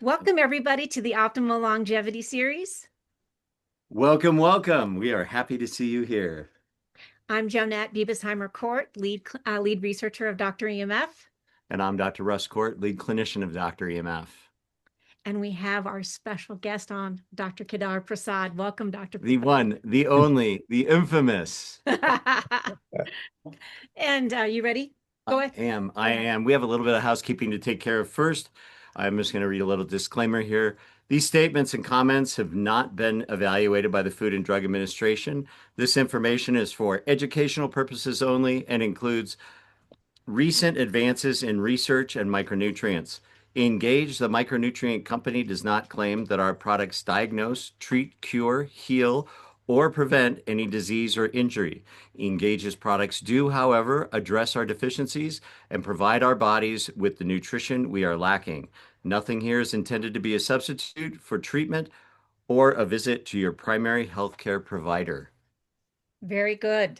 Welcome, everybody, to the Optimal Longevity Series. Welcome, welcome. We are happy to see you here. I'm Joanette Kort, lead researcher of Dr. EMF, And I'm Dr. Russ Kort, lead clinician of Dr. EMF. and we have our special guest on, Dr. Kedar Prasad. Welcome, Dr. The Prasad. one, the only, the infamous. And you ready? I Go ahead. am. Go I ahead. am. We have a little bit of housekeeping to take care of first. I'm just going to read a little disclaimer here. These statements and comments have not been evaluated by the Food and Drug Administration. This information is for educational purposes only and includes recent advances in research and micronutrients. Engage, the micronutrient company, does not claim that our products diagnose, treat, cure, heal, or prevent any disease or injury. Engage's products do, however, address our deficiencies and provide our bodies with the nutrition we are lacking. Nothing here is intended to be a substitute for treatment or a visit to your primary healthcare provider. Very good.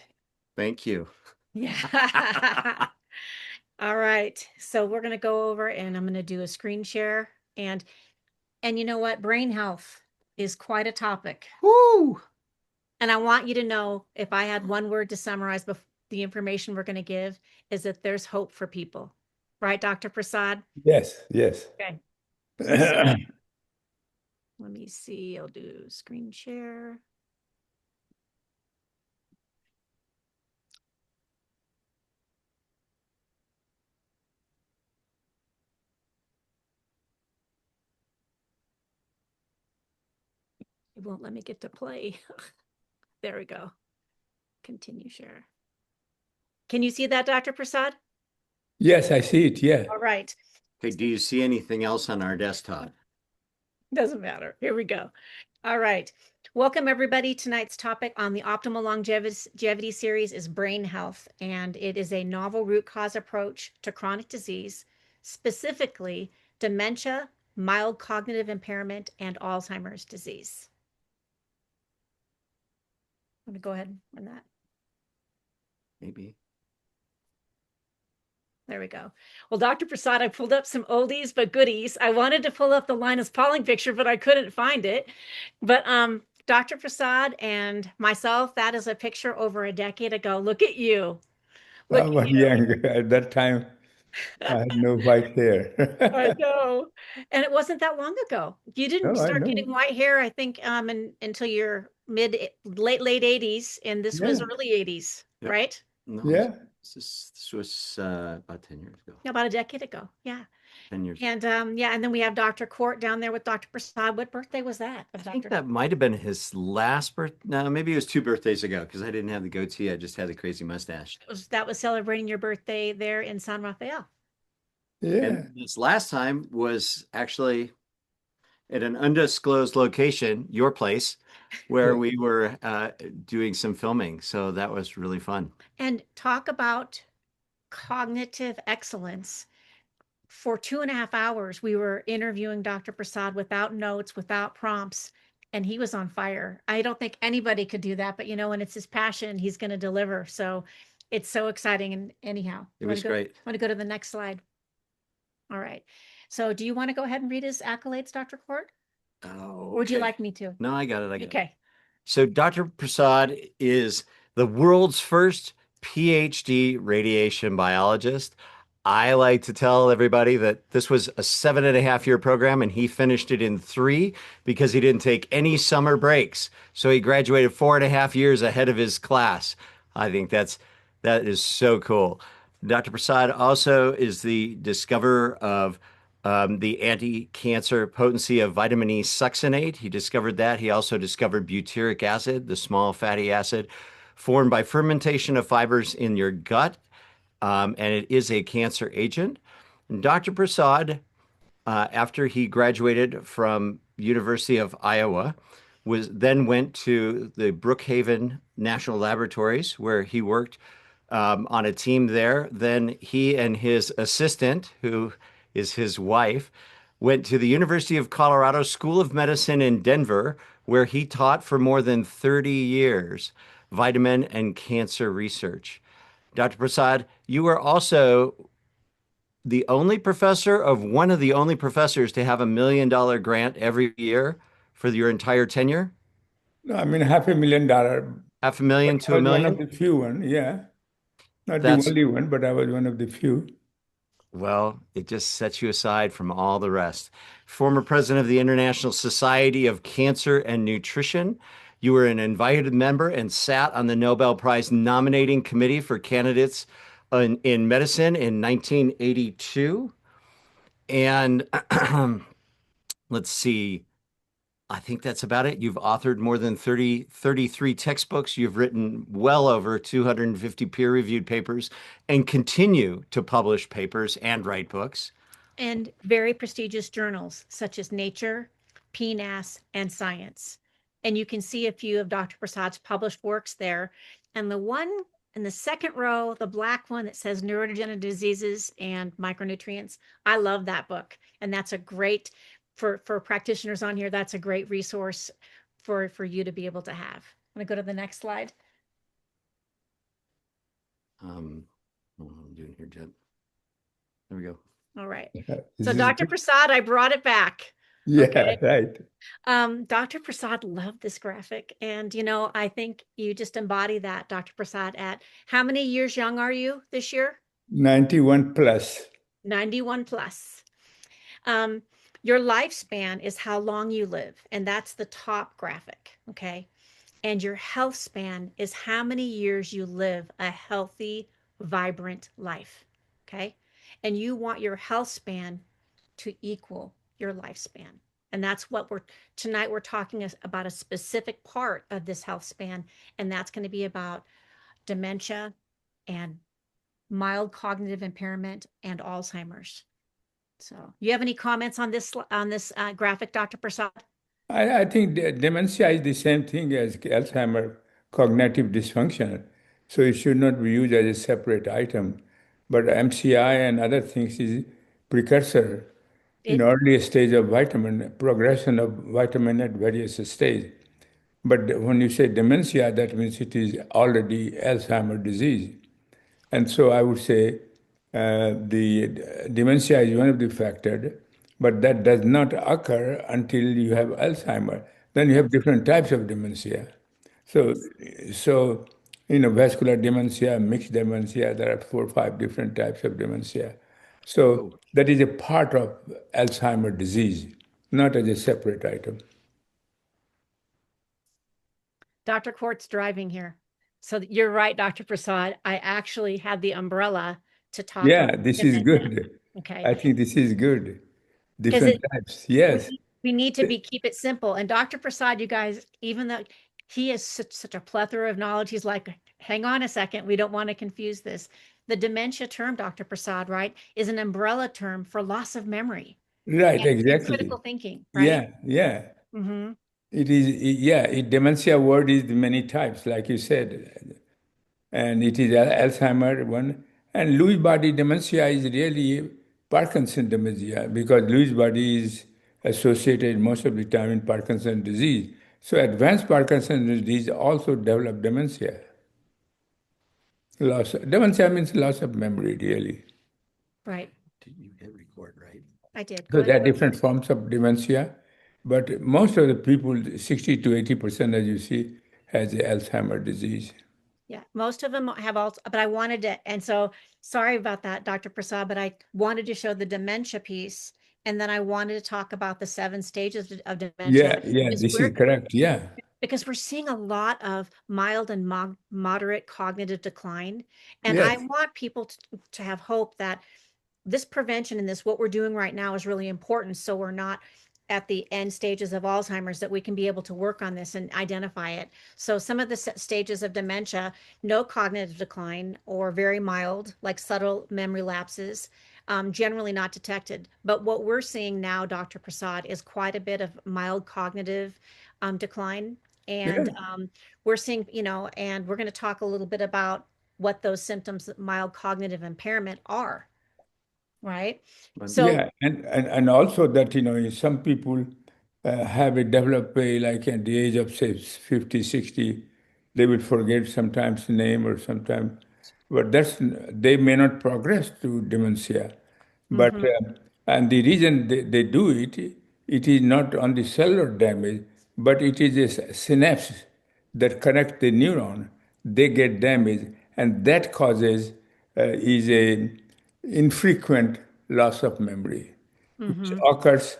Thank you. Yeah. All right. So we're going to go over and I'm going to do a screen share. And you know what? Brain health is quite a topic. Woo! And I want you to know, if I had one word to summarize the information we're going to give, is that there's hope for people. Right, Dr. Prasad? Yes, yes. Okay. So let me see. I'll do screen share. It won't let me get to play. There we go. Continue share. Can you see that, Dr. Prasad? Yes, I see it. Yeah. All right. Okay, do you see anything else on our desktop? Doesn't matter. Here we go. All right. Welcome, everybody. Tonight's topic on the Optimal Longevity Series is brain health, and it is a novel root cause approach to chronic disease, specifically dementia, mild cognitive impairment, and Alzheimer's disease. I'm going to go ahead and run that. Maybe. There we go. Well, Dr. Prasad, I pulled up some oldies but goodies. I wanted to pull up the Linus Pauling picture, but I couldn't find it. But Dr. Prasad and myself, that is a picture over a decade ago. Look at you. I Look at was you. young at that time. I had no white hair. I know. And it wasn't that long ago. You didn't No, I start know. getting white hair, I think, until your late 80s, and this was Yeah, early 80s, Yep. right? No, yeah. this was about 10 years ago. Yeah, about a decade ago. Yeah. 10 years. And yeah, and then we have Dr. Kort down there with Dr. Prasad. What birthday was that I of think Dr. that might have been his last birth. No, maybe it was 2 birthdays ago because I didn't have the goatee. I just had the crazy mustache. That was celebrating your birthday there in San Rafael. Yeah. And this last time was actually at an undisclosed location, your place, where we were doing some filming. So that was really fun. And talk about cognitive excellence. For 2.5 hours, we were interviewing Dr. Prasad without notes, without prompts, and he was on fire. I don't think anybody could do that, but when it's his passion, he's going to deliver. So it's so exciting. And anyhow, It was great. want to go to the next slide? All right. So do you want to go ahead and read his accolades, Dr. Kort? Oh, Or would you okay. like me to? No, I got it. I got it. Okay. So Dr. Prasad is the world's first PhD radiation biologist. I like to tell everybody that this was a 7.5 year program and he finished it in 3 because he didn't take any summer breaks. So he graduated 4.5 years ahead of his class. I think that is so cool. Dr. Prasad also is the discoverer of the anti-cancer potency of vitamin E succinate. He discovered that. He also discovered butyric acid, the small fatty acid formed by fermentation of fibers in your gut, and it is a cancer agent. And Dr. Prasad, after he graduated from University of Iowa, went to the Brookhaven National Laboratories, where he worked on a team there. Then he and his assistant, who is his wife, went to the University of Colorado School of Medicine in Denver, where he taught for more than 30 years vitamin and cancer research. Dr. Prasad, you were also the only professor of one of the only professors to have $1 million grant every year for your entire tenure? No, I mean, $500,000, Half a but million to I a was one of million? the few one, yeah. Not the That's only one, but I was one of the few. Well, it just sets you aside from all the rest. Former president of the International Society of Cancer and Nutrition. You were an invited member and sat on the Nobel Prize nominating committee for candidates in medicine in 1982. And let's see, I think that's about it. You've authored more than 33 textbooks. You've written well over 250 peer-reviewed papers and continue to publish papers and write books. And very prestigious journals such as Nature, PNAS, and Science. And you can see a few of Dr. Prasad's published works there. And the one in the second row, the black one that says neurodegenerative diseases and micronutrients, I love that book. And that's a great, for practitioners on here, that's a great resource for you to be able to have. I'm going to go to the next slide. What I'm doing here, Jed. There we go. All right. This So is Dr. good. Prasad, I brought it back. Yeah, Okay. right. Dr. Prasad loved this graphic. And, you know, I think you just embody that, Dr. Prasad, at how many years young are you this year? 91 plus. 91 plus. Your lifespan is how long you live, and that's the top graphic, okay? And your health span is how many years you live a healthy, vibrant life, okay? And you want your health span to equal your lifespan. And that's what tonight we're talking about a specific part of this health span, and that's going to be about dementia and mild cognitive impairment and Alzheimer's. So, you have any comments on this graphic, Dr. Prasad? I think dementia is the same thing as Alzheimer cognitive dysfunction. So it should not be used as a separate item. But MCI and other things is precursor in It early stage of vitamin, progression of vitamin at various stage. But when you say dementia, that means it is already Alzheimer disease. And so I would say the dementia is one of the factors, but that does not occur until you have Alzheimer. Then you have different types of dementia. So, so vascular dementia, mixed dementia, there are 4 or 5 different types of dementia. So Whoa. that is a part of Alzheimer disease, not as a separate item. Dr. Kort's driving here. So you're right, Dr. Prasad. I actually had the umbrella to talk Yeah, about this is dementia. good. Okay. I think this is good. Because Different types. Yes. we need to keep it simple. And Dr. Prasad, you guys, even though he is such a plethora of knowledge, he's like, hang on a second, we don't want to confuse this. The dementia term, Dr. Prasad, right, is an umbrella term for loss of memory Right, and exactly. critical thinking, right? Yeah, yeah. Mm-hmm. It is, yeah, dementia word is many types, like you said. And it is Alzheimer one. And Lewy body dementia is really Parkinson dementia because Lewy body is associated most of the time in Parkinson disease. So advanced Parkinson disease also develop dementia. Dementia means loss of memory, really. Right. Did you hit record, right? I did. Go So there ahead. are different forms of dementia, but most of the people, 60 to 80%, as you see, has Alzheimer disease. Yeah, most of them have also, but I wanted to, and so sorry about that, Dr. Prasad, but I wanted to show the dementia piece, and then I wanted to talk about the 7 stages of dementia Yeah, yeah, because this is correct. Yeah, we're seeing a lot of mild and moderate cognitive decline, and I yes, want people to have hope that this prevention and this what we're doing right now is really important, so we're not at the end stages of Alzheimer's, that we can be able to work on this and identify it. So some of the stages of dementia, no cognitive decline or very mild, like subtle memory lapses, generally not detected. But what we're seeing now, Dr. Prasad, is quite a bit of mild cognitive decline. yeah. And we're seeing, and we're going to talk a little bit about what those symptoms of mild cognitive impairment are, right? So Yeah, and also that, some people have a developed way, like at the age of, say, 50, 60, they will forget sometimes the name or sometimes, but they may not progress to dementia. But Mhm. and the reason they do it, it is not only cellular damage, but it is a synapse that connect the neuron. They get damaged, and that causes is a infrequent loss of memory, which Mhm. occurs,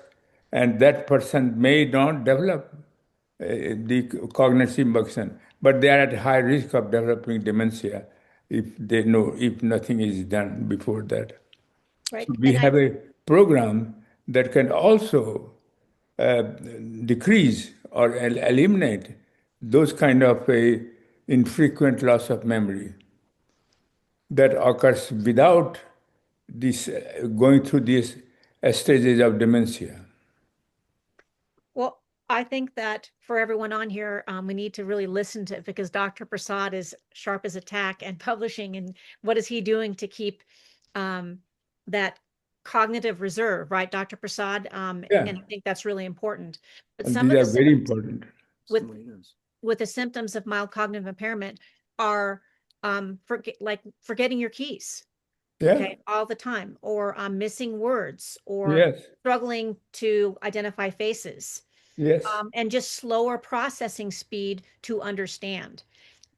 and that person may not develop the cognitive function, but they are at high risk of developing dementia if nothing is done before that. So Right. we And I have a program that can also uh, decrease or eliminate those kind of a infrequent loss of memory that occurs without this going through these stages of dementia. Well, I think that for everyone on here, we need to really listen to it because Dr. Prasad is sharp as a tack and publishing. And what is he doing to keep that cognitive reserve, right, Dr. Prasad? Yeah, And I think that's really important. But and some these of the are very symptoms important. with the symptoms of mild cognitive impairment are forgetting your keys, Yeah, okay, all the time, or missing words, or yes, struggling to identify faces, yes. and just slower processing speed to understand.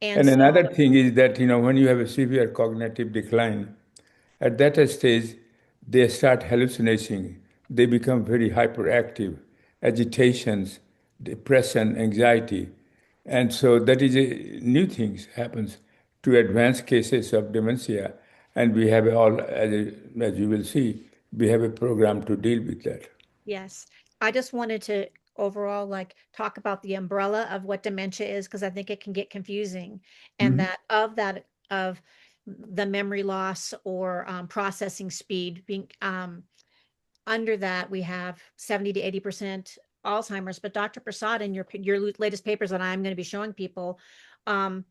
And And so, another thing is that, when you have a severe cognitive decline, at that stage, they start hallucinating. They become very hyperactive, agitations, depression, anxiety. And so that is a new things happens to advanced cases of dementia. And we have as you will see, we have a program to deal with that. yes, I just wanted to overall talk about the umbrella of what dementia is because I think it can get confusing, and Mhm. that of the memory loss or processing speed being under that we have 70 to 80% Alzheimer's. But Dr. Prasad, in your latest papers that I'm going to be showing people, um,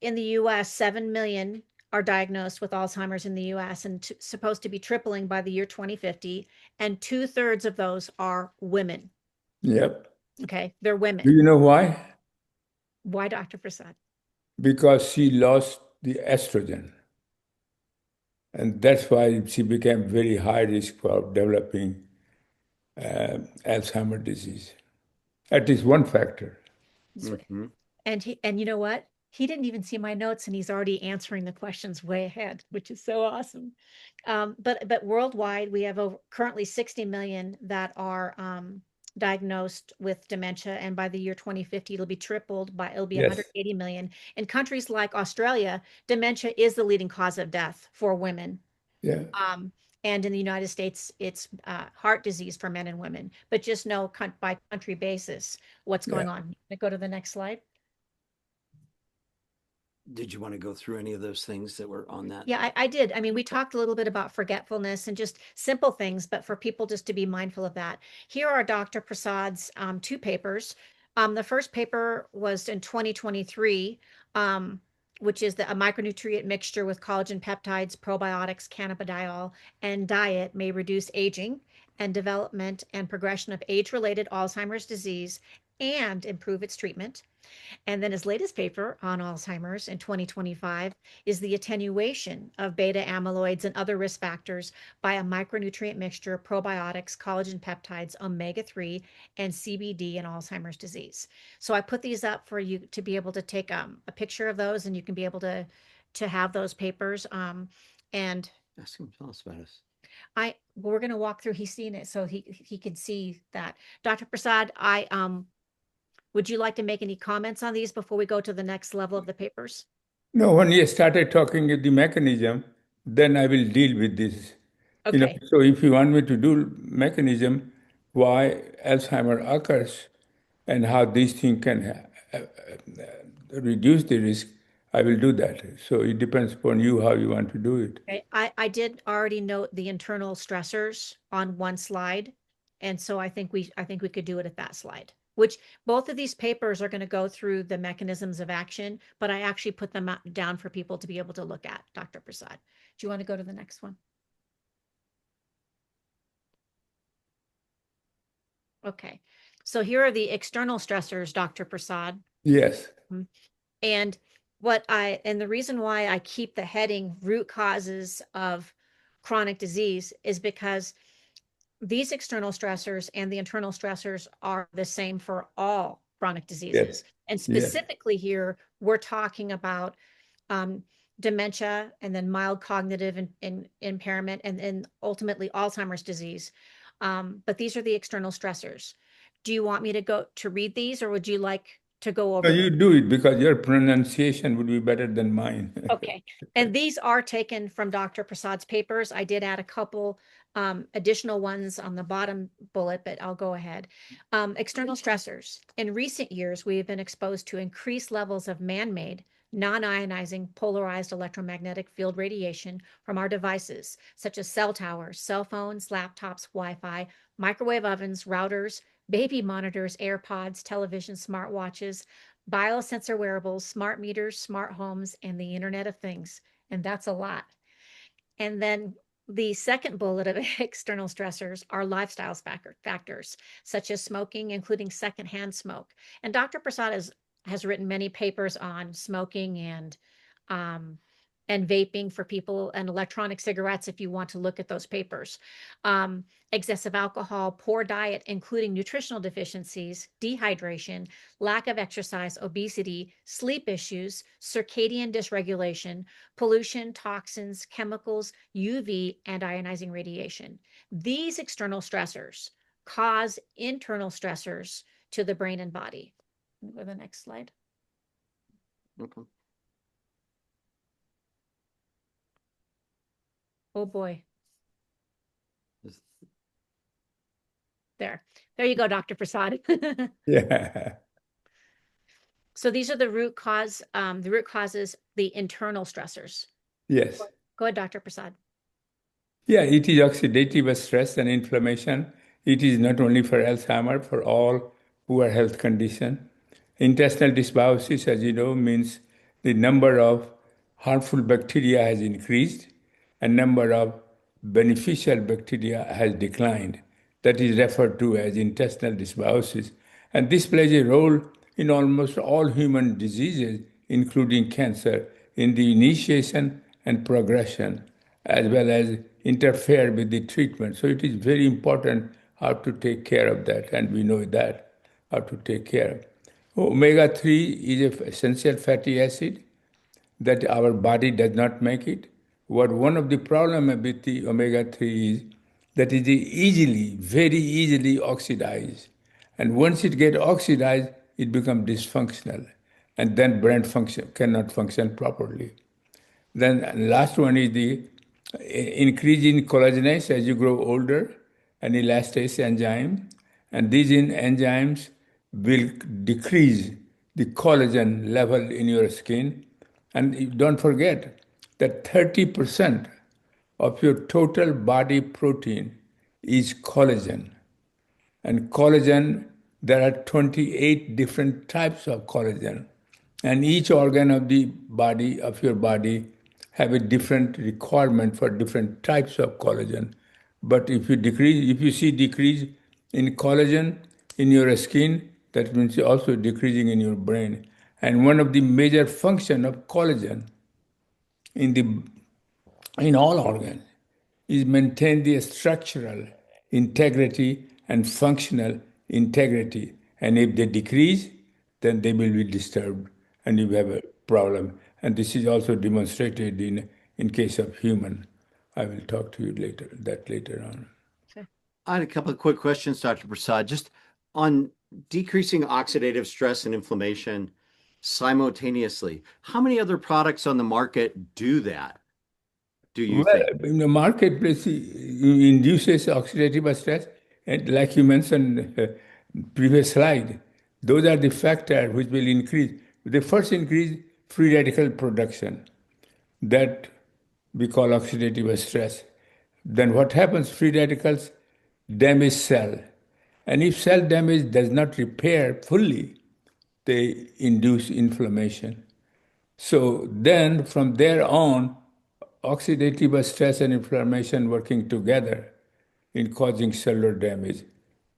in the US, 7 million are diagnosed with Alzheimer's in the US and supposed to be tripling by the year 2050. And 2/3 of those are women. Yep. Okay. They're Do women. you know why? Why, Dr. Prasad? Because she lost the estrogen. And that's why she became very high risk for developing Alzheimer's disease. That is one factor. Mhm. And you know what? He didn't even see my notes and he's already answering the questions way ahead, which is so awesome. But worldwide, we have currently 60 million that are diagnosed with dementia, and by the year 2050, it'll be Yes. 180 million. In countries like Australia, dementia is the leading cause of death for women. Yeah. Um, and in the United States, it's heart disease for men and women. But just know by country basis what's Yeah. going on. Go to the next slide. Did you want to go through any of those things that were on that? Yeah, I did. I mean, we talked a little bit about forgetfulness and just simple things, but for people just to be mindful of that. Here are Dr. Prasad's two papers. The first paper was in 2023, which is a micronutrient mixture with collagen peptides, probiotics, cannabidiol, and diet may reduce aging and development and progression of age-related Alzheimer's disease and improve its treatment. And then his latest paper on Alzheimer's in 2025 is the attenuation of beta amyloids and other risk factors by a micronutrient mixture of probiotics, collagen peptides, omega-3, and CBD in Alzheimer's disease. So I put these up for you to be able to take a picture of those, and you can be able to have those papers. And Ask him to tell us about us. we're going to walk through. He's seen it, so he can see that. Dr. Prasad, I would you like to make any comments on these before we go to the next level of the papers? No, when you started talking the mechanism, then I will deal with this. Okay. So if you want me to do mechanism, why Alzheimer occurs and how these things can reduce the risk, I will do that. So it depends upon you how you want to do it. Okay. I did already note the internal stressors on one slide. And so I think we could do it at that slide, which both of these papers are going to go through the mechanisms of action, but I actually put them down for people to be able to look at, Dr. Prasad. Do you want to go to the next one? Okay. So here are the external stressors, Dr. Prasad. Yes. Mhm. And and the reason why I keep the heading root causes of chronic disease is because these external stressors and the internal stressors are the same for all chronic diseases. And specifically here, we're talking about dementia and then mild cognitive impairment and then ultimately Alzheimer's disease. But these are the external stressors. Do you want me to go to read these, or would you like to go over No, you them? do it because your pronunciation would be better than mine. Okay. And these are taken from Dr. Prasad's papers. I did add a couple additional ones on the bottom bullet, but I'll go ahead. External stressors. In recent years, we have been exposed to increased levels of man-made, non-ionizing, polarized electromagnetic field radiation from our devices, such as cell towers, cell phones, laptops, Wi-Fi, microwave ovens, routers, baby monitors, AirPods, television, smartwatches, biosensor wearables, smart meters, smart homes, and the Internet of Things. And that's a lot. And then the second bullet of external stressors are lifestyle factors, such as smoking, including secondhand smoke. And Dr. Prasad has written many papers on smoking and vaping for people and electronic cigarettes if you want to look at those papers. Excessive alcohol, poor diet, including nutritional deficiencies, dehydration, lack of exercise, obesity, sleep issues, circadian dysregulation, pollution, toxins, chemicals, UV, and ionizing radiation. These external stressors cause internal stressors to the brain and body. Go to the next slide. Okay. Oh boy. There you go, Dr. Prasad. Yeah. So these are the root causes, the internal stressors. Yes. Go ahead, Dr. Prasad. Yeah, it is oxidative stress and inflammation. It is not only for Alzheimer, for all who are health condition. Intestinal dysbiosis, as you know, means the number of harmful bacteria has increased and number of beneficial bacteria has declined. That is referred to as intestinal dysbiosis. And this plays a role in almost all human diseases, including cancer, in the initiation and progression, as well as interfere with the treatment. So it is very important how to take care of that, and we know that, how to take care. Omega-3 is an essential fatty acid that our body does not make it. What one of the problem with the omega-3 is that it is easily, very easily oxidized. And once it gets oxidized, it becomes dysfunctional. And then brain function cannot function properly. Then last one is the increase in collagenase as you grow older and elastase enzyme. And these enzymes will decrease the collagen level in your skin. And don't forget that 30% of your total body protein is collagen. And collagen, there are 28 different types of collagen. And each organ of the body, of your body, have a different requirement for different types of collagen. But if you see decrease in collagen in your skin, that means also decreasing in your brain. And one of the major function of collagen in all organs is maintain the structural integrity and functional integrity. And if they decrease, then they will be disturbed and you have a problem. And this is also demonstrated in case of human. I will talk to you later on. Okay. I had a couple of quick questions, Dr. Prasad, just on decreasing oxidative stress and inflammation simultaneously. How many other products on the market do that, do you think? In the marketplace, it induces oxidative stress, and like you mentioned previous slide, those are the factors which will increase. The first increase free radical production, that we call oxidative stress. Then what happens? Free radicals damage cell, and if cell damage does not repair fully, they induce inflammation. So then from there on, oxidative stress and inflammation working together in causing cellular damage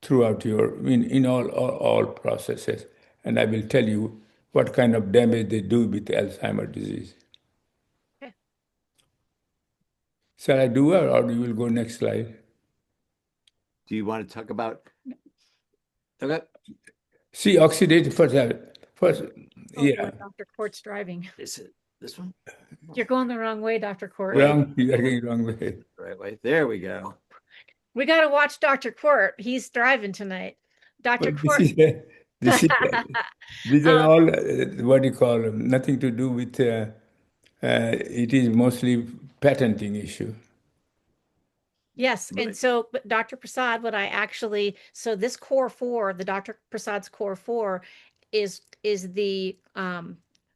throughout in all processes. And I will tell you what kind of damage they do with Alzheimer's disease. Okay. Shall I do it, or you will go next slide? Do you want to talk about? Okay. See, oxidative first, Oh boy, yeah, Dr. Kort's driving. Is it this one? You're going the wrong way, Dr. Kort. wrong, you are going wrong way. Right way. There we go. We got to watch Dr. Kort. He's driving tonight. Dr. But this Kort. is, this is, these are Um, all, what do you call them, nothing to do with, it is mostly patenting issue. Yes, and Right. so, but Dr. Prasad, so this core four, the Dr. Prasad's core four, is the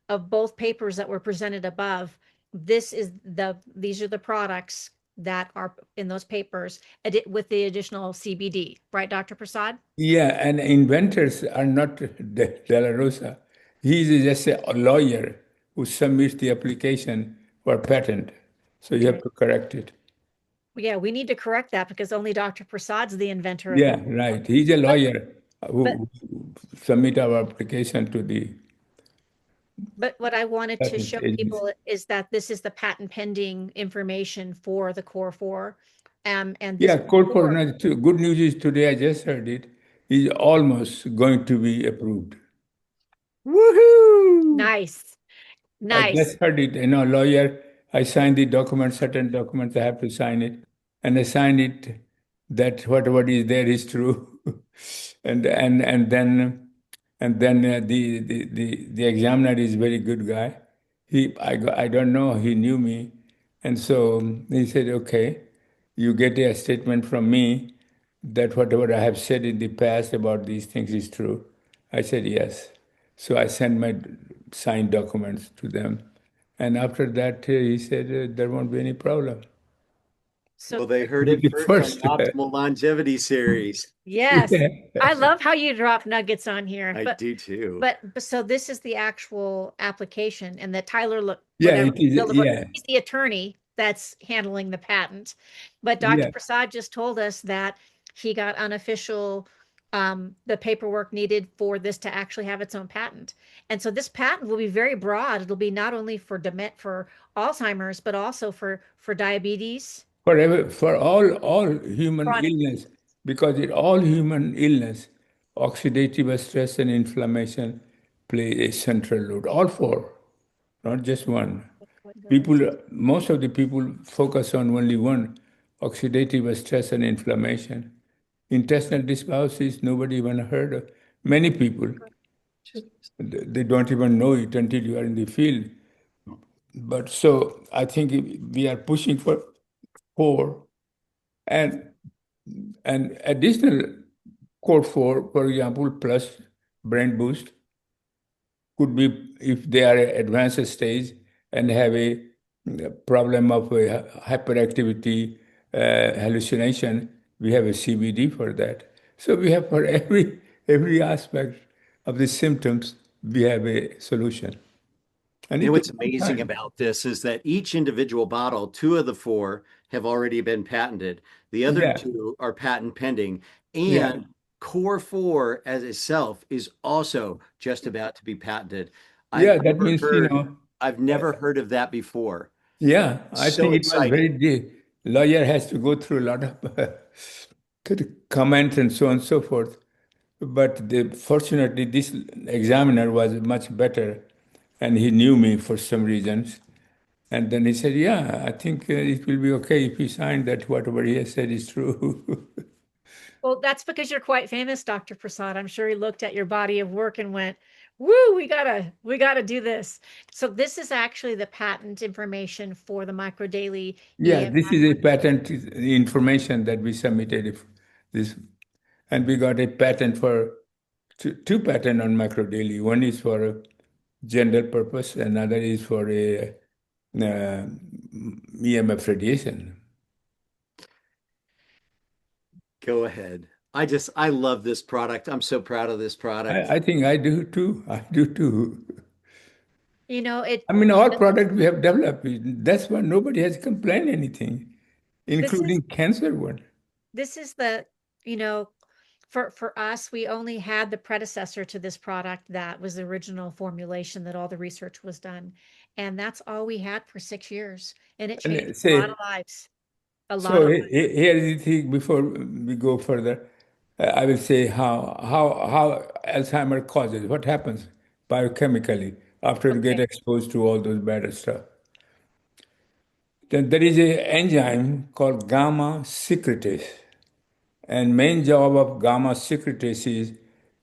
of both papers that were presented above. These are the products that are in those papers with the additional CBD, right, Dr. Prasad? Yeah, and inventors are not De La Rosa. He is just a lawyer who submits the application for patent. So you have Okay. to correct it. Yeah, we need to correct that because only Dr. Prasad's the inventor of the. Yeah, right. He's a But lawyer but who submit our application to the But what I wanted to patent show agency. people is that this is the patent pending information for the core four. And this Yeah, code for core, another two. Good news is today I just heard it is almost going to be approved. Woohoo! nice, I nice. just heard it, lawyer, I signed the document, certain documents, I have to sign it. And I signed it that whatever is there is true. And then the examiner is very good guy. I don't know, he knew me. And so he said, okay, you get a statement from me that whatever I have said in the past about these things is true. I said, yes. So I sent my signed documents to them. And after that, he said there won't be any problem. So Well, they heard With it the first on the first, Optimal Longevity series. yes, yeah, I love how you drop nuggets on here. I But do too. but so this is the actual application, and that Tyler look yeah, whatever it is, yeah, he's the attorney that's handling the patent. But Dr. yeah. Prasad just told us that he got unofficial the paperwork needed for this to actually have its own patent. And so this patent will be very broad. It'll be not only for for Alzheimer's, but also for diabetes, For all human chronic. illness, because in all human illness, oxidative stress and inflammation play a central role. All four, not just one. People, most of the people focus on only one, oxidative stress and inflammation. Intestinal dysbiosis, nobody even heard of. Many people, they don't even know it until you are in the field. But so I think we are pushing for four and additional code for example, plus brain boost could be if they are at advanced stage and have a problem of hyperactivity, hallucination. We have a CBD for that. So we have for every aspect of the symptoms, we have a solution. And You know it what's takes some amazing time. about this is that each individual bottle, two of the four have already been patented. The other Yeah, two are patent pending. yeah, And Core 4 as itself is also just about to be patented. I've yeah. That never means heard, I've never heard of that before. yeah. I So think it was exciting. the lawyer has to go through a lot of comments and so on and so forth. But fortunately, this examiner was much better, and he knew me for some reasons. And then he said, "Yeah, I think it will be okay if you sign that whatever he has said is true." Well, that's because you're quite famous, Dr. Prasad. I'm sure he looked at your body of work and went, "Woo, we gotta do this." So this is actually the patent information for the micro daily Yeah, EM. this is a patent information that we submitted. If this, and we got a patent for two patent on microdaily. One is for a general purpose, another is for a EMF radiation. Go ahead. I love this product. I'm so proud of this product. I think I do too. I do too. You know, it I mean, all product we have developed, that's why nobody has complained anything, this is including cancer one. this is the, you know, for us, we only had the predecessor to this product that was the original formulation that all the research was done. And that's all we had for 6 years. And it And changed a lot of say, lives. a lot So of here is the thing. Before we go further, I will say how Alzheimer causes. What happens biochemically after you get okay. exposed to all those bad stuff? Then there is an enzyme called gamma secretase, and main job of gamma secretase is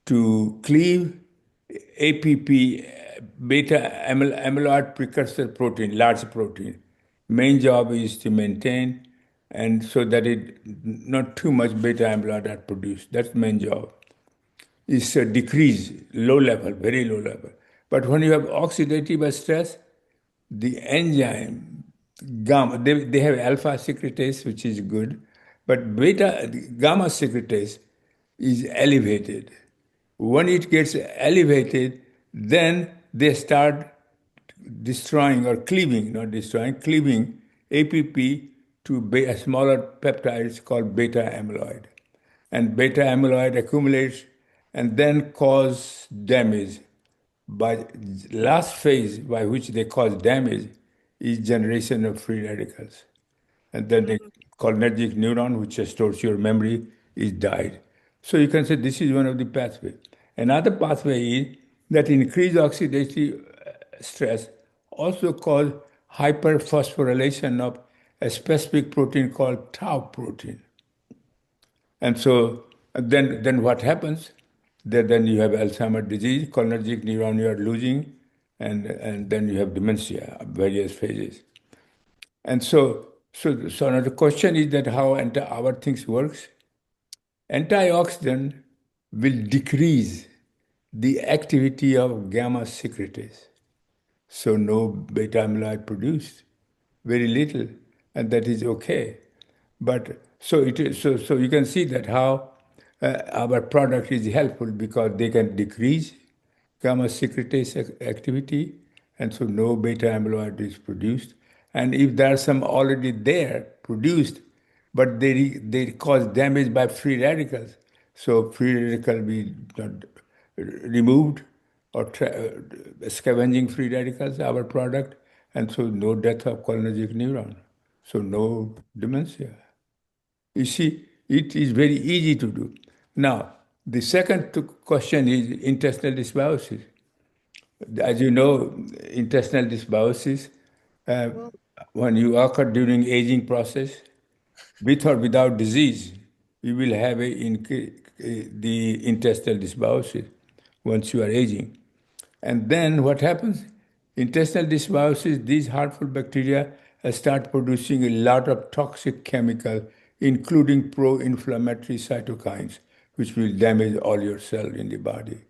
to cleave APP, amyloid precursor protein, large protein. Main job is to maintain and so that it not too much beta amyloid are produced. That's main job. Is a decrease, low level, very low level. But when you have oxidative stress, the enzyme gamma, they have alpha secretase, which is good, but gamma secretase is elevated. When it gets elevated, then they start destroying or cleaving, not destroying, cleaving APP to smaller peptides called beta amyloid. And beta amyloid accumulates and then cause damage. But last phase by which they cause damage is generation of free radicals. And then the Mm. cholinergic neuron, which stores your memory, is died. So you can say this is one of the pathways. Another pathway is that increased oxidative stress also cause hyperphosphorylation of a specific protein called tau protein. And so then what happens? Then you have Alzheimer's disease, cholinergic neuron you are losing, and then you have dementia, various phases. And so now the question is that how our things works. Antioxidant will decrease the activity of gamma secretase. So no beta amyloid produced, very little, and that is okay. But so it is, so you can see that how our product is helpful because they can decrease gamma secretase activity, and so no beta amyloid is produced. And if there are some already there produced, but they cause damage by free radicals, so free radical be not removed or scavenging free radicals, our product, and so no death of cholinergic neuron, so no dementia. You see, it is very easy to do. Now, the second question is intestinal dysbiosis. As you know, intestinal dysbiosis, uh, Well, when you occur during aging process, with or without disease, you will have the intestinal dysbiosis once you are aging. And then what happens? Intestinal dysbiosis, these harmful bacteria start producing a lot of toxic chemical, including pro-inflammatory cytokines, which will damage all your cells in the body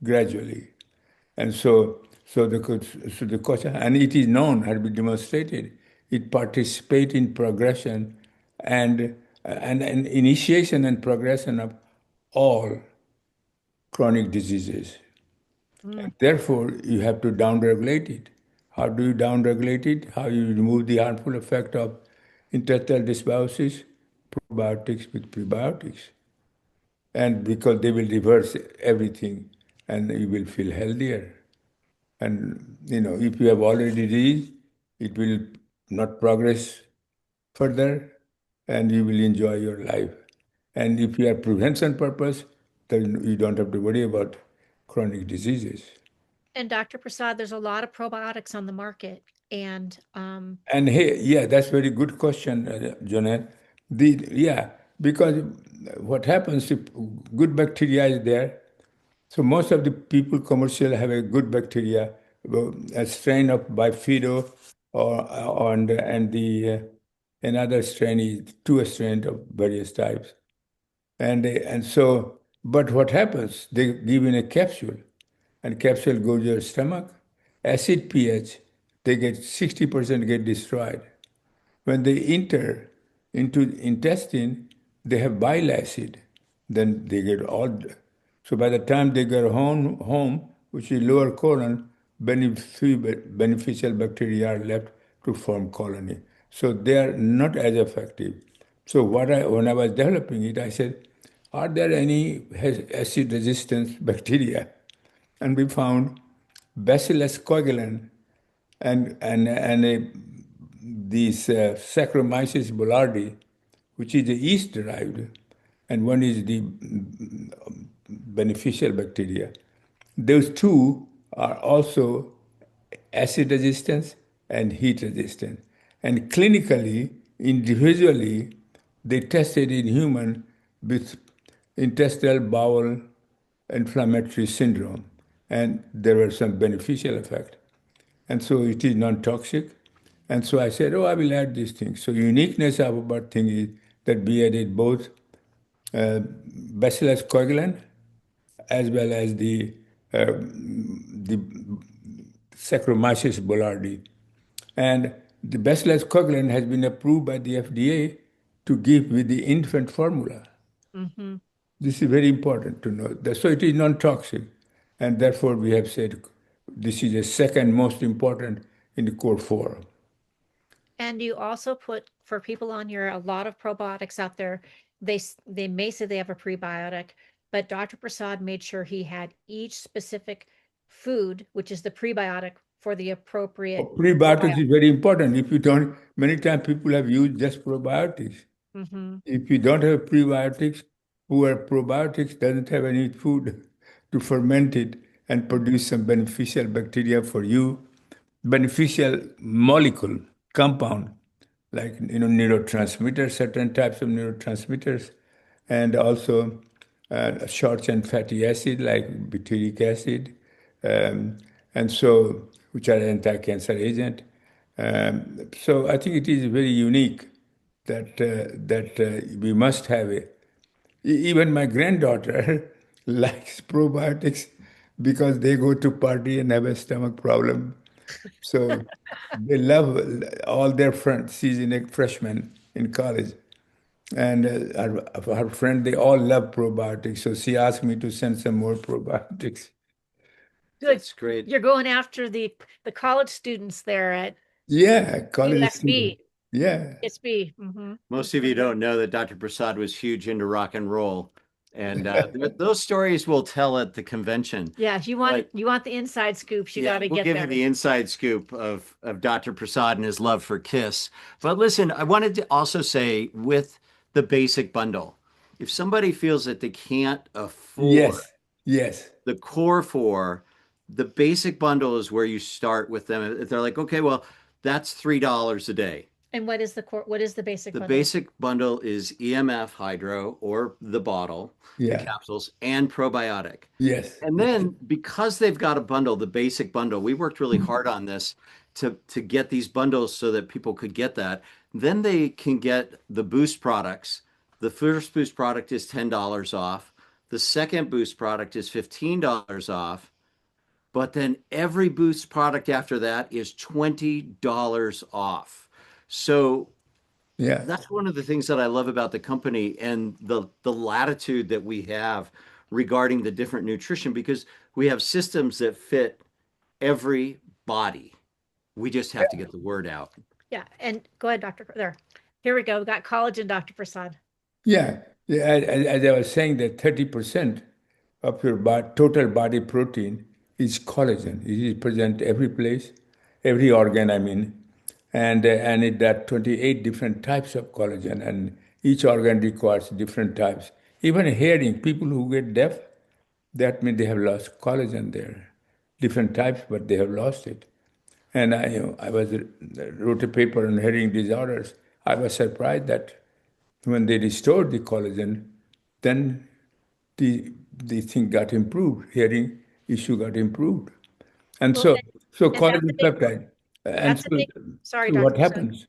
gradually. And so the question, and it is known, has been demonstrated, it participates in progression and initiation and progression of all chronic diseases. mm. Therefore, you have to downregulate it. How do you downregulate it? How you remove the harmful effect of intestinal dysbiosis? Probiotics with prebiotics. And because they will reverse everything and you will feel healthier. And if you have already disease, it will not progress further and you will enjoy your life. And if you have prevention purpose, then you don't have to worry about chronic diseases. And Dr. Prasad, there's a lot of probiotics on the market. And And hey, yeah, that's very good question, Joanette. Yeah, because what happens if good bacteria is there? So most of the people commercial have a good bacteria, a strain of bifido, and the another strain is two strains of various types, and so. But what happens? They give in a capsule, and capsule goes to your stomach. Acid pH, they get 60% get destroyed. When they enter into intestine, they have bile acid. Then they get all. So by the time they get home, which is lower colon, beneficial bacteria are left to form colony. So they are not as effective. So when I was developing it, I said, are there any acid resistance bacteria? And we found Bacillus coagulant and these Saccharomyces boulardii, which is the yeast derived, and one is the beneficial bacteria. Those two are also acid resistance and heat resistant. And clinically, individually, they tested in human with intestinal bowel inflammatory syndrome, and there were some beneficial effect. And so it is non-toxic. And so I said, oh, I will add these things. So uniqueness of our thing is that we added both bacillus coagulant as well as the Saccharomyces boulardii. And the bacillus coagulant has been approved by the FDA to give with the infant formula. Mm-hmm. This is very important to know. So it is non-toxic. And therefore, we have said this is the second most important in the core 4. And you also put, for people on here, a lot of probiotics out there. They may say they have a prebiotic, but Dr. Prasad made sure he had each specific food, which is the prebiotic, for the appropriate Prebiotics probiotic. is very important. If you don't, many times people have used just probiotics. Mm-hmm. If you don't have prebiotics, poor probiotics doesn't have any food to ferment it and produce some beneficial bacteria for you, beneficial molecule, compound, like neurotransmitters, certain types of neurotransmitters, and also short chain fatty acid like butyric acid, um, and so which are anti-cancer agent. So I think it is very unique that we must have it. Even my granddaughter likes probiotics because they go to party and have a stomach problem. So they love all their friends. She's in a freshman in college. And her friend, they all love probiotics. So she asked me to send some more probiotics. Good. That's great. You're going after the college students there at Yeah, college student. USB. Yeah. USB. Mm-hmm. Most of you don't know that Dr. Prasad was huge into rock and roll. And those stories we'll tell at the convention. Yeah, you want the inside scoops, you got to we'll get give there. you the inside scoop of Dr. Prasad and his love for Kiss. But listen, I wanted to also say with the basic bundle, if somebody feels that they can't afford Yes. the core 4, the basic bundle is where you start with them. If they're like, okay, well, that's $3 a day. And what is the basic The bundle? basic bundle is EMF Hydro or the bottle, the Yeah. capsules, and probiotic. Yes. And then because they've got a bundle, the basic bundle, we worked really hard on this to get these bundles so that people could get that. Then they can get the boost products. The first boost product is $10 off. The second boost product is $15 off. But then every boost product after that is $20 off. So Yeah. that's one of the things that I love about the company and the latitude that we have regarding the different nutrition, because we have systems that fit every body. We just have to get the word out. Yeah, and go ahead, Dr. There. Here we go. We got collagen, Dr. Prasad. Yeah. As I was saying, that 30% of your total body protein is collagen. It is present every place, every organ, I mean. And there are 28 different types of collagen, and each organ requires different types. Even hearing, people who get deaf, that means they have lost collagen there. Different types, but they have lost it. And I wrote a paper on hearing disorders. I was surprised that when they restored the collagen, then the thing got improved. Hearing issue got improved, and Well, so and that's a collagen big, peptide. And that's a so, big, sorry, so Dr. what Prasad. happens?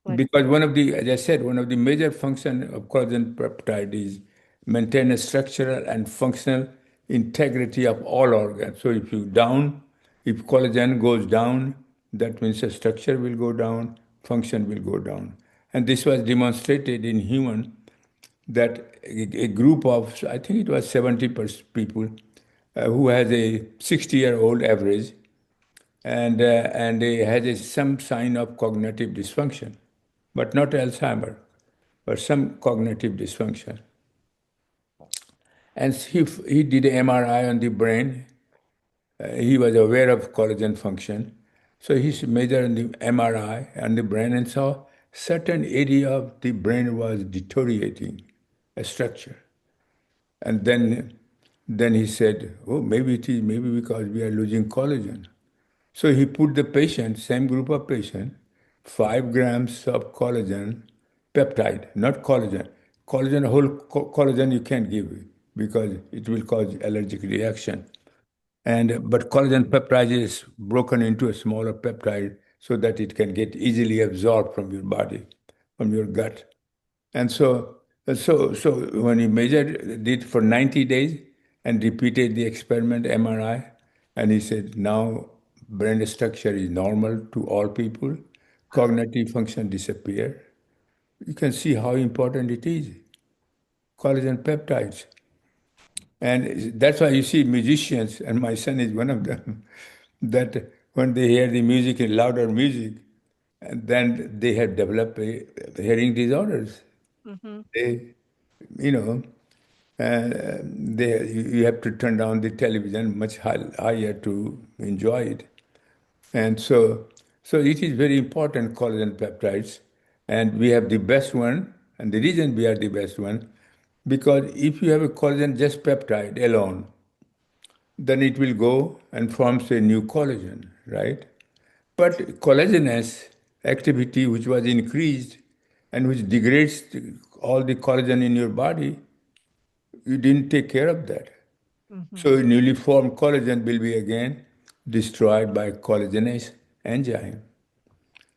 What? Because as I said, one of the major function of collagen peptide is maintain a structural and functional integrity of all organs. So if collagen goes down, that means the structure will go down, function will go down. And this was demonstrated in human that a group of, I think it was 70 people who has a 60-year-old average, and they had some sign of cognitive dysfunction, but not Alzheimer, but some cognitive dysfunction. And he did an MRI on the brain. He was aware of collagen function. So he measured the MRI on the brain and saw certain area of the brain was deteriorating, a structure. And then he said, oh, maybe it is maybe because we are losing collagen. So he put the patient, same group of patient, 5 grams of collagen peptide, not collagen. Collagen, collagen you can't give because it will cause allergic reaction. And but collagen peptide is broken into a smaller peptide so that it can get easily absorbed from your body, from your gut. And so when he measured it for 90 days and repeated the experiment MRI, and he said now brain structure is normal to all people, cognitive function disappear. You can see how important it is. Collagen peptides. And that's why you see musicians, and my son is one of them, that when they hear the music, louder music, and then they have developed hearing disorders. Mm-hmm. They, you know, you have to turn down the television much higher to enjoy it. And so it is very important, collagen peptides. And we have the best one. And the reason we are the best one, because if you have a collagen just peptide alone, then it will go and forms a new collagen, right? But collagenous activity, which was increased and which degrades all the collagen in your body, you didn't take care of that. Mm-hmm. So newly formed collagen will be again destroyed by collagenase enzyme.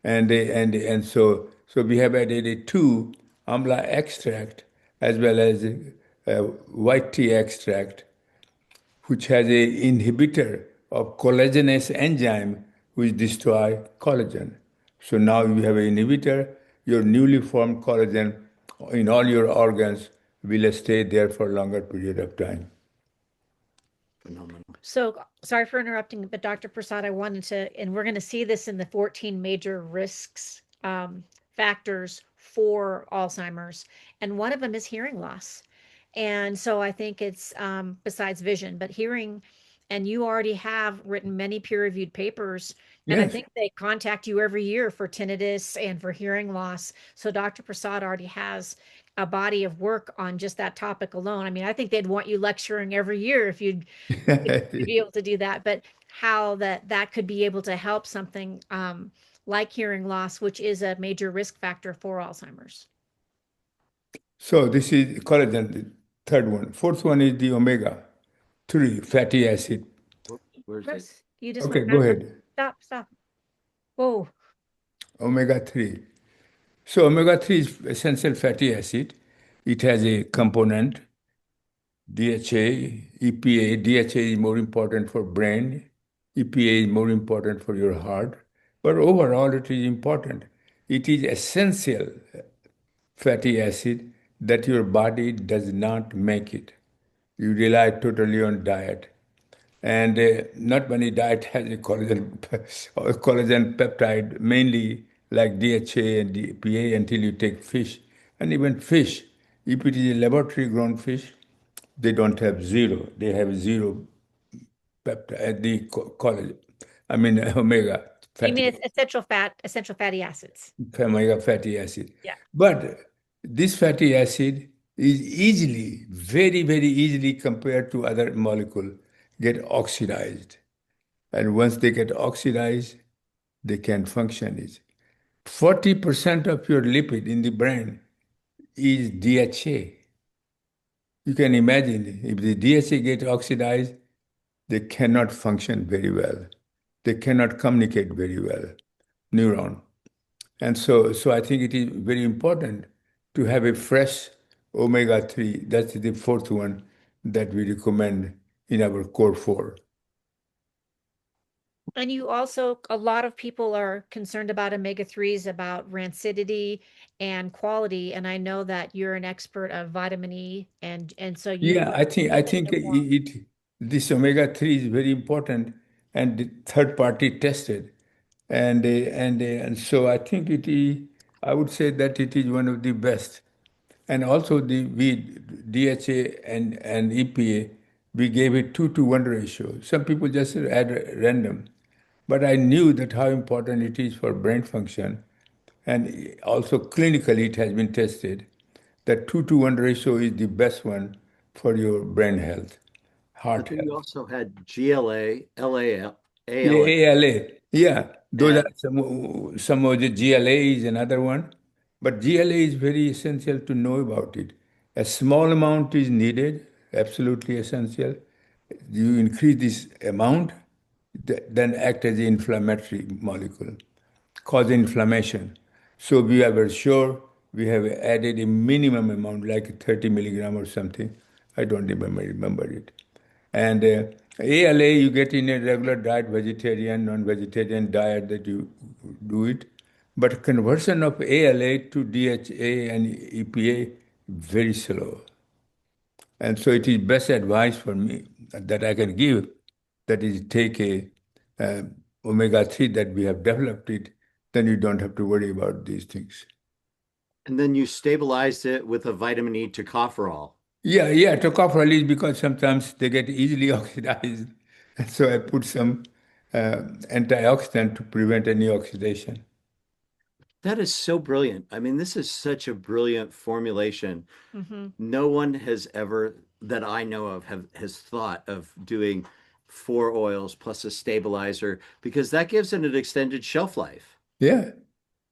And so we have added a two amla extract as well as white tea extract, which has a inhibitor of collagenase enzyme which destroy collagen. So now you have an inhibitor, your newly formed collagen in all your organs will stay there for a longer period of time. Phenomenal. So sorry for interrupting, but Dr. Prasad, I wanted to, and we're going to see this in the 14 major risks factors for Alzheimer's, and one of them is hearing loss. And so I think it's besides vision, but hearing, and you already have written many peer-reviewed papers, and I Yes. think they contact you every year for tinnitus and for hearing loss. So Dr. Prasad already has a body of work on just that topic alone. I mean, I think they'd want you lecturing every year if you'd to be able to do that, but how that could be able to help something like hearing loss, which is a major risk factor for Alzheimer's. So this is collagen, the third one. Fourth one is the omega-3 fatty acid. Whoops, where's it? Chris, you just Okay, went go backwards. ahead. Stop. Whoa. Omega-3. So omega-3 is essential fatty acid. It has a component, DHA, EPA. DHA is more important for brain. EPA is more important for your heart. But overall, it is important. It is essential fatty acid that your body does not make it. You rely totally on diet. And not many diet has a collagen, or collagen peptide, mainly like DHA and DPA until you take fish. And even fish, if it is a laboratory grown fish, they don't have zero. They have zero peptide, the collagen, I mean omega You mean fatty it's essential fatty acids? omega fatty acid. Yeah. But this fatty acid is easily, very, very easily compared to other molecule, get oxidized. And once they get oxidized, they can function. Is 40% of your lipid in the brain is DHA. You can imagine if the DHA get oxidized, they cannot function very well. They cannot communicate very well, neuron. And so I think it is very important to have a fresh omega-3. That's the fourth one that we recommend in our core four. And you also, a lot of people are concerned about omega-3s, about rancidity and quality. And I know that you're an expert of vitamin E, and so you Yeah, would I think this omega-3 is very important and the third party tested. And so I think it is, I would say that it is one of the best. And also we DHA and EPA, we gave it 2 to 1 ratio. Some people just add random. But I knew that how important it is for brain function. And also clinically, it has been tested that 2-to-1 ratio is the best one for your brain health, But heart then you health. also had GLA, LAL, Yeah, ALA, ALA. Yeah, those are and some of the GLA is another one. But GLA is very essential to know about it. A small amount is needed, absolutely essential. You increase this amount, then act as an inflammatory molecule, cause inflammation. So we are very sure we have added a minimum amount, like 30 milligram or something. I don't remember it. And ALA, you get in a regular diet, vegetarian, non-vegetarian diet that you do it. But conversion of ALA to DHA and EPA, very slow. And so it is best advice for me that I can give, that is take a uh, omega-3 that we have developed it, then you don't have to worry about these things. then you stabilized it with a vitamin E tocopherol. Yeah, yeah, tocopherol is because sometimes they get easily oxidized. And so I put some antioxidant to prevent any oxidation. That is so brilliant. I mean, this is such a brilliant formulation. Mm-hmm. No one has ever, that I know of, has thought of doing 4 oils plus a stabilizer because that gives it an extended shelf life. Yeah,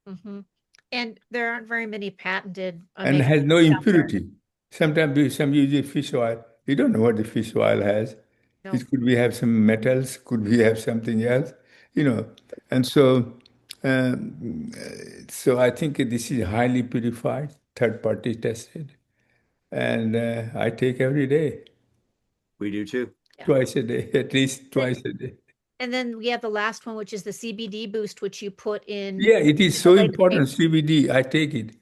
Mm-hmm. And there aren't very many patented and omega has no 3s out there. impurity. Sometimes some use fish oil. You don't know what the fish oil has. No. It could we have some metals, could we have something else, you know. And so I think this is highly purified, third party tested, and I take every day, We do too. Yeah. twice a day, at least Then, twice a day. and then we have the last one, which is the CBD boost, which you put in Yeah, it is the so latest important, paper. CBD. I take it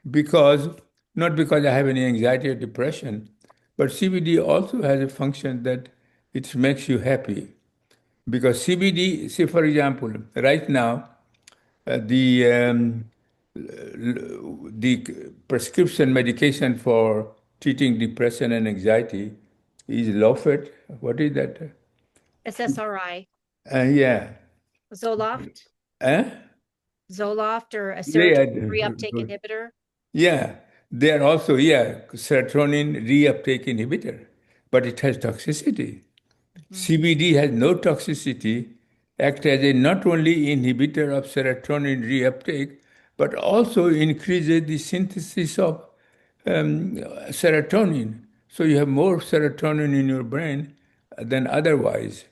because, not because I have any anxiety or depression, but CBD also has a function that it makes you happy. Because CBD, say for example, right now, the prescription medication for treating depression and anxiety is Lofet. What is that? SSRI, Yeah. Zoloft, Eh? Zoloft, or a Yeah, serotonin reuptake inhibitor. yeah. They are also, yeah, serotonin reuptake inhibitor, but it has toxicity. Mhm. CBD has no toxicity, act as a not only inhibitor of serotonin reuptake, but also increases the synthesis of serotonin. So you have more serotonin in your brain than otherwise.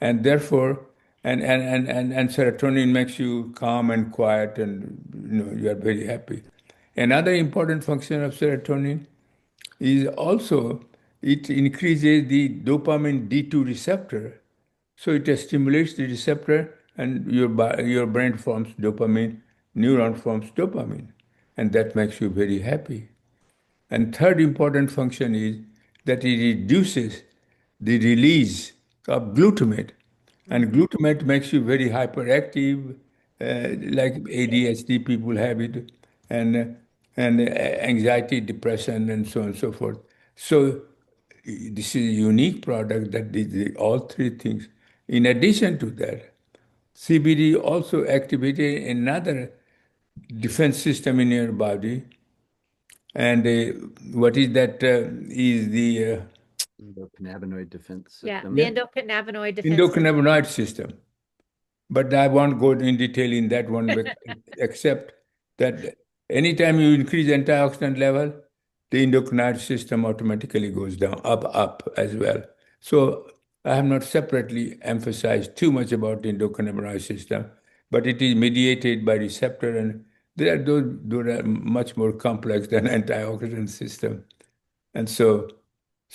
And therefore, and serotonin makes you calm and quiet and you are very happy. Another important function of serotonin is also it increases the dopamine D2 receptor. So it stimulates the receptor and your brain forms dopamine, neuron forms dopamine, and that makes you very happy. And third important function is that it reduces the release of glutamate. And Mhm. glutamate makes you very hyperactive, like ADHD people have it, and anxiety, depression, and so on and so forth. So this is a unique product that did all three things. In addition to that, CBD also activated another defense system in your body, and what is that? Is the Endocannabinoid defense Yeah, the system. yeah, endocannabinoid defense system. endocannabinoid system. But I won't go in detail in that one, except that anytime you increase antioxidant level, the endocannabinoid system automatically goes down, up as well. So I have not separately emphasized too much about the endocannabinoid system, but it is mediated by receptor, and those are much more complex than antioxidant system. And so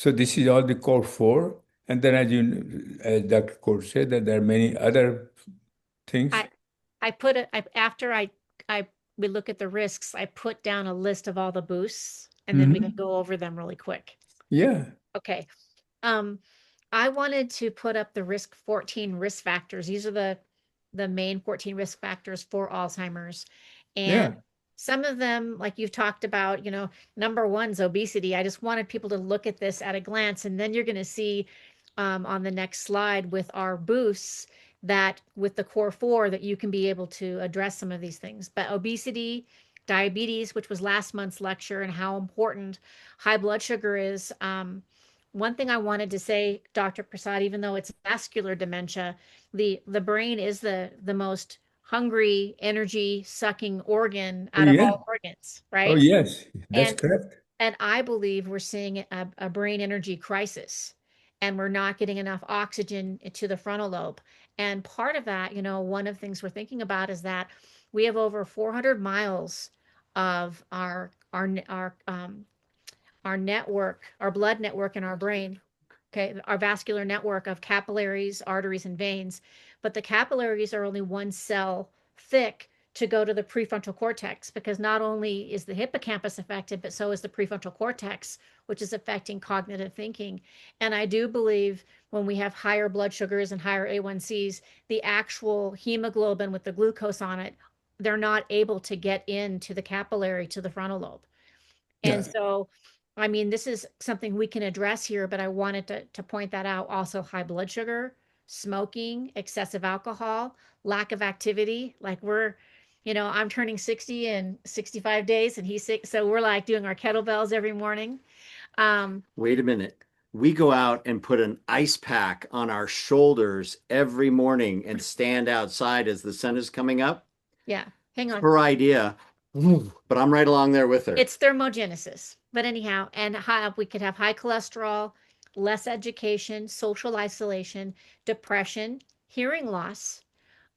this is all the core four. And then as Dr. Kort said, that there are many other things. I I put it I after I we look at the risks, I put down a list of all the boosts and then we can Mhm. go over them really quick. Yeah, Okay. Um, I wanted to put up the 14 risk factors. These are the main 14 risk factors for Alzheimer's. And yeah. some of them, like you've talked about, number one's obesity. I just wanted people to look at this at a glance, and then you're going to see on the next slide with our boosts that with the core four that you can be able to address some of these things. But obesity, diabetes, which was last month's lecture, and how important high blood sugar is. One thing I wanted to say, Dr. Prasad, even though it's vascular dementia, the brain is the most hungry, energy sucking organ Oh, out of yeah. all organs, Oh, right? yes. That's And correct. and I believe we're seeing a brain energy crisis, and we're not getting enough oxygen to the frontal lobe. And part of that, one of the things we're thinking about is that we have over 400 miles of our network, our blood network in our brain, okay, our vascular network of capillaries, arteries, and veins. But the capillaries are only one cell thick to go to the prefrontal cortex, because not only is the hippocampus affected, but so is the prefrontal cortex, which is affecting cognitive thinking. And I do believe when we have higher blood sugars and higher A1Cs, the actual hemoglobin with the glucose on it, they're not able to get into the capillary to the frontal lobe. And Yeah. so, I mean, this is something we can address here, but I wanted to point that out. Also, high blood sugar, smoking, excessive alcohol, lack of activity. Like I'm turning 60 in 65 days, and he's sick. So we're like doing our kettlebells every morning. Wait a minute. We go out and put an ice pack on our shoulders every morning and stand outside as the sun is coming up. Yeah, hang on. Her idea, but I'm right along there with her. It's thermogenesis. But anyhow, and we could have high cholesterol, less education, social isolation, depression, hearing loss,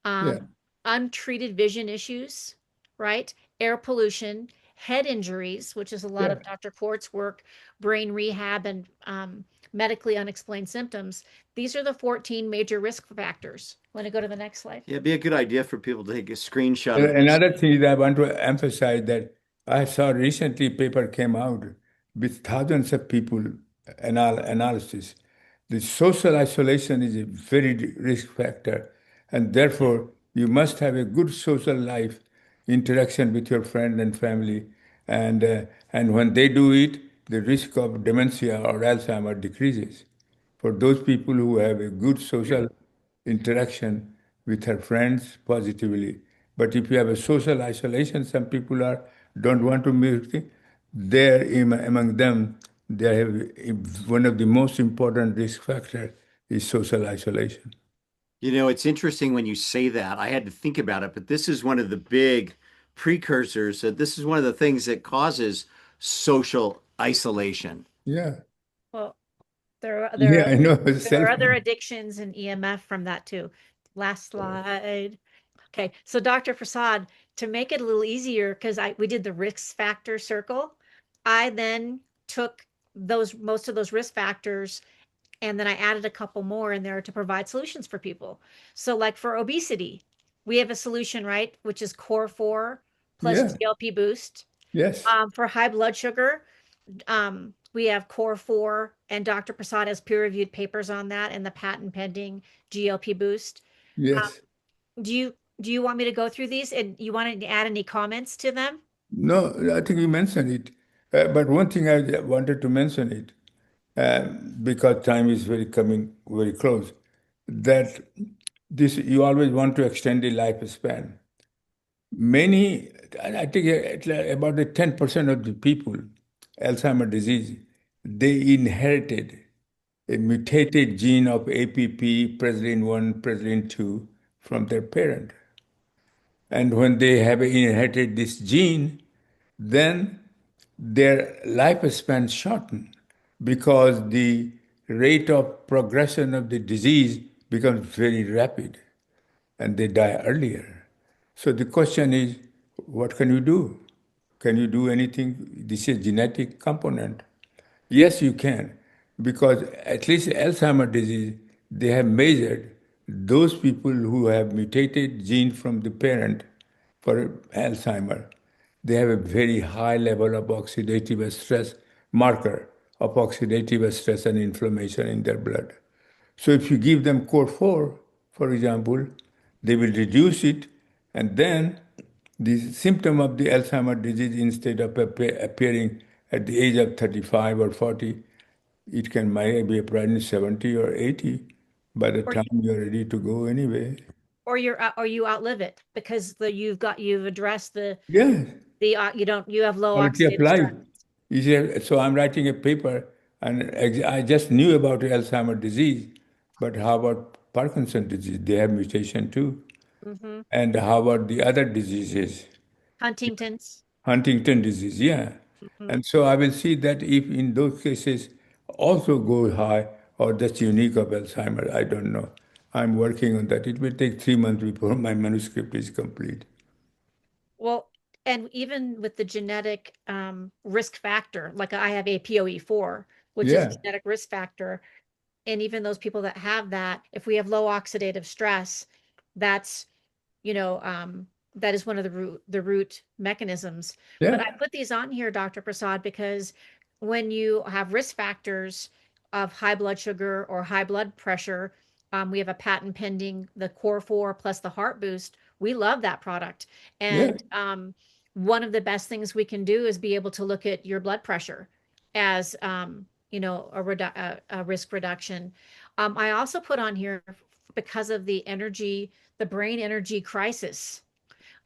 Yeah. untreated vision issues, right? Air pollution, head injuries, which is a lot Yeah. of Dr. Kort's work, brain rehab, and medically unexplained symptoms. These are the 14 major risk factors. Want to go to the next slide? Yeah, it'd be a good idea for people to take a screenshot of this. Another thing that I want to emphasize that I saw recently paper came out with thousands of people analysis. The social isolation is a very risk factor, and therefore you must have a good social life interaction with your friend and family, and when they do it, the risk of dementia or Alzheimer decreases for those people who have a good social interaction with her friends positively. But if you have a social isolation, some people are don't want to meet. There, among them, they have one of the most important risk factor is social isolation. It's interesting when you say that. I had to think about it, but this is one of the big precursors. This is one of the things that causes social isolation. Yeah, Well, there are there yeah, are I know. there are Self. other addictions and EMF from that too. Last slide. Okay, so Dr. Prasad, to make it a little easier, because we did the risk factor circle, I then took those most of those risk factors, and then I added a couple more in there to provide solutions for people. So like for obesity, we have a solution, right? Which is core four plus Yeah. GLP boost. Yes. For high blood sugar, we have core four, and Dr. Prasad has peer-reviewed papers on that and the patent pending GLP boost. Um, Yes. do you want me to go through these, and you want to add any comments to them? No, I think you mentioned it. But one thing I wanted to mention it, because time is very coming very close, that this you always want to extend the lifespan. Many, I think about the 10% of the people, Alzheimer's disease, they inherited a mutated gene of APP, president 1, president 2 from their parent. And when they have inherited this gene, then their lifespan shorten because the rate of progression of the disease becomes very rapid and they die earlier. So the question is, what can you do? Can you do anything? This is genetic component. Yes, you can, because at least Alzheimer's disease, they have measured those people who have mutated gene from the parent for Alzheimer. They have a very high level of oxidative stress marker of oxidative stress and inflammation in their blood. So if you give them core 4, for example, they will reduce it, and then the symptom of the Alzheimer's disease, instead of appearing at the age of 35 or 40, it can maybe appear in 70 or 80. by the Or time you're ready to go anyway. or you outlive it because you've addressed Yeah, you have low quality of oxidative stress. life. So I'm writing a paper, and I just knew about Alzheimer's disease, but how about Parkinson's disease? They have mutation too. Hmm. And how about the other diseases? Huntington's. Huntington disease, yeah. Hmm. And so I will see that if in those cases also go high or that's unique of Alzheimer, I don't know. I'm working on that. It will take 3 months before my manuscript is complete. Well, and even with the genetic risk factor, like I have APOE4, which is a Yeah, genetic risk factor, and even those people that have that, if we have low oxidative stress, that's, you know, that is one of the root mechanisms. But I yeah, put these on here, Dr. Prasad, because when you have risk factors of high blood sugar or high blood pressure, we have a patent pending, the Core 4 plus the Heart Boost. We love that product. yeah, And one of the best things we can do is be able to look at your blood pressure as a risk reduction. I also put on here because of the brain energy crisis.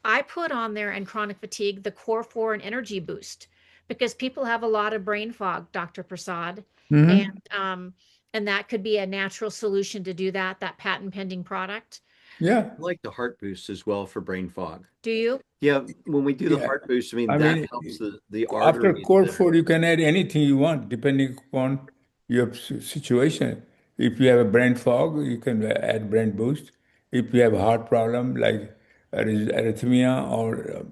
I put on there and chronic fatigue, the Core 4 and energy boost, because people have a lot of brain fog, Dr. Prasad. And hmm, um, and that could be a natural solution to do that, that patent pending product. yeah, I like the heart boost as well for brain fog. Do you? Yeah, when we do the yeah. heart boost, I mean I that mean, helps the after arteries core that are. four, you can add anything you want depending upon your situation. If you have a brain fog, you can add brain boost. If you have a heart problem like arrhythmia or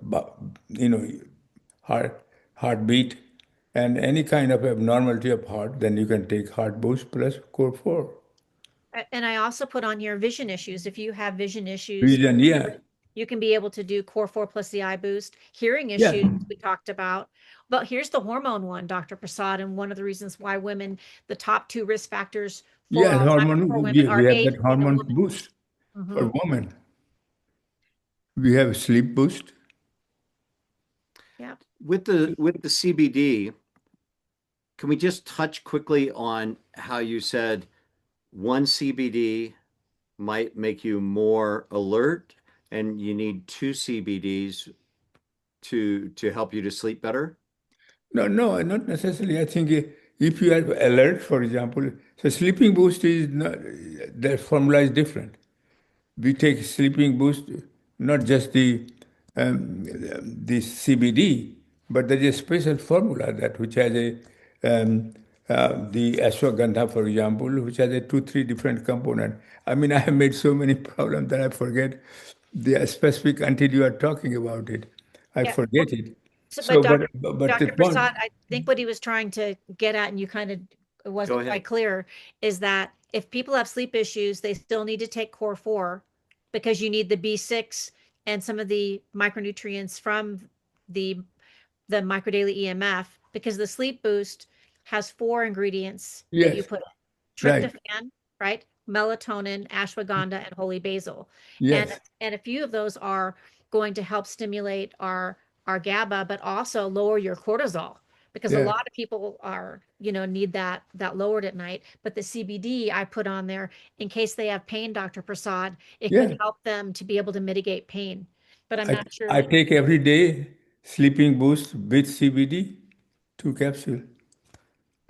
heart heartbeat and any kind of abnormality of heart, then you can take heart boost plus core four. And I also put on here vision issues. If you have vision issues, Reason, yeah, you can be able to do Core 4 plus the eye boost. Hearing yeah, issues, we talked about. But here's the hormone one, Dr. Prasad, and one of the reasons why the top two risk factors for yeah. Alzheimer's for Hormone, women we are have age that and a hormone woman. boost Hmm. for women. We have sleep boost. Yeah. With the CBD, can we just touch quickly on how you said one CBD might make you more alert and you need two CBDs to help you to sleep better? No, no, not necessarily. I think if you are alert, for example, so sleeping boost is not, the formula is different. We take sleeping boost, not just the CBD, but there is a special formula that which has the ashwagandha, for example, which has a two, three different component. I mean, I have made so many problems that I forget the specific until you are talking about it. I Yeah. Well, forget it. so, but So, Dr. but the Dr. point, Prasad, I think what he was trying to get at, and you kind of it Go wasn't ahead. quite clear, is that if people have sleep issues, they still need to take Core 4 because you need the B6 and some of the micronutrients from the the microdaily EMF, because the sleep boost has four ingredients that you yes, put right, tryptophan, right? Melatonin, ashwagandha, and holy basil. And yes, and a few of those are going to help stimulate our GABA, but also lower your cortisol because a yeah, lot of people need that lowered at night. But the CBD I put on there in case they have pain, Dr. Prasad, it could yeah. help them to be able to mitigate pain. But I'm I, not sure I that take every day sleeping boost with CBD, 2 capsules,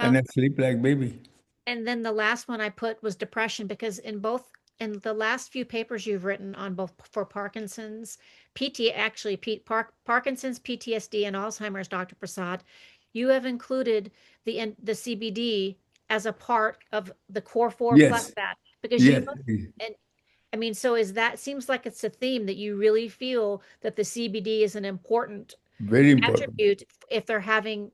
and I um sleep like baby. And then the last one I put was depression because in the last few papers you've written on both for Parkinson's, Parkinson's, PTSD, and Alzheimer's, Dr. Prasad, you have included the CBD as a part of the Core 4 plus Yes, that because you yes, look and I mean, so is that seems like it's a theme that you really feel that the CBD is an important very important. attribute if they're having,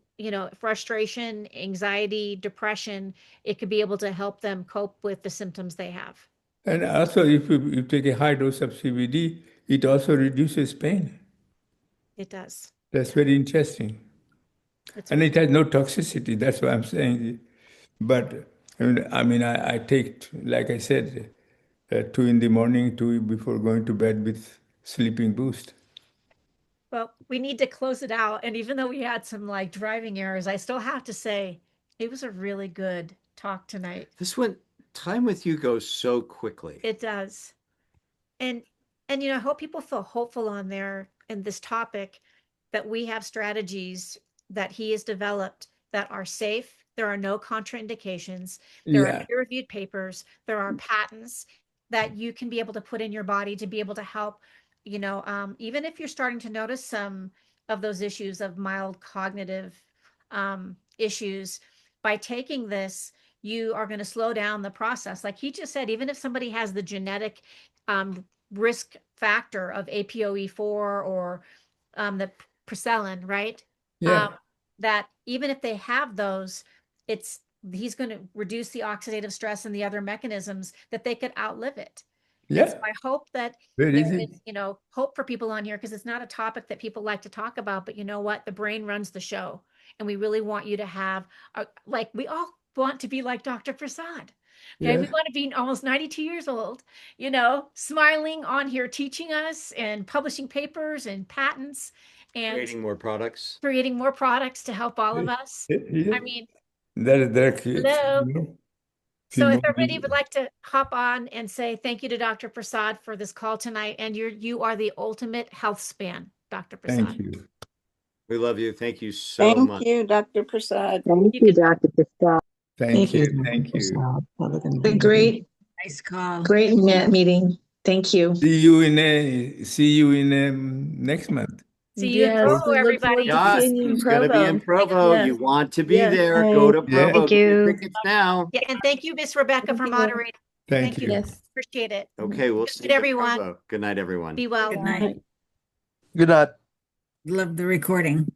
frustration, anxiety, depression, it could be able to help them cope with the symptoms they have. And also, if you take a high dose of CBD, it also reduces pain. It does. That's very interesting. It's And it has no toxicity. That's what I'm saying. But I take, like I said, two in the morning, two before going to bed with sleeping boost. well, we need to close it out. And even though we had some like driving errors, I still have to say it was a really good talk tonight. This went time with you goes so quickly. It does. And I hope people feel hopeful on there in this topic, that we have strategies that he has developed that are safe. There are no contraindications. There are peer-reviewed papers. There are patents that you can be able to put in your body to be able to help, even if you're starting to notice some of those issues of mild cognitive issues. By taking this, you are going to slow down the process. Like he just said, even if somebody has the genetic risk factor of APOE4 or the Prasad, right? Yeah. That even if they have those, he's going to reduce the oxidative stress and the other mechanisms that they could outlive it. And so I hope that Very there easy. is, hope for people on here, because it's not a topic that people like to talk about, but you know what? The brain runs the show. And we really want you to have, we all want to be like Dr. Prasad. Okay, we Yes. want to be almost 92 years old, smiling on here, teaching us and publishing papers and patents and Creating more products. to help all of us. I mean, Hello. So if everybody would like to hop on and say thank you to Dr. Prasad for this call tonight, and you are the ultimate health span, Dr. Prasad. Thank you. We love you. Thank you so much. Thank you, Dr. Prasad. Thank you, Dr. Prasad. Thank you. Dr. Thank you. Prasad. A great Nice call. meeting. Thank you. See you in next month. See you in Provo, everybody. Yes, it's going to be in Provo. Yes. You want to be Yes. there. Go to Yeah. Provo. Thank Get your you. tickets now. Yeah, and thank you, Miss Rebecca, for moderating. Thank you. Yes. Appreciate it. Okay, we'll Good see night, you at everyone. Provo. Good night, everyone. Be well. Good night. Good night. Love the recording.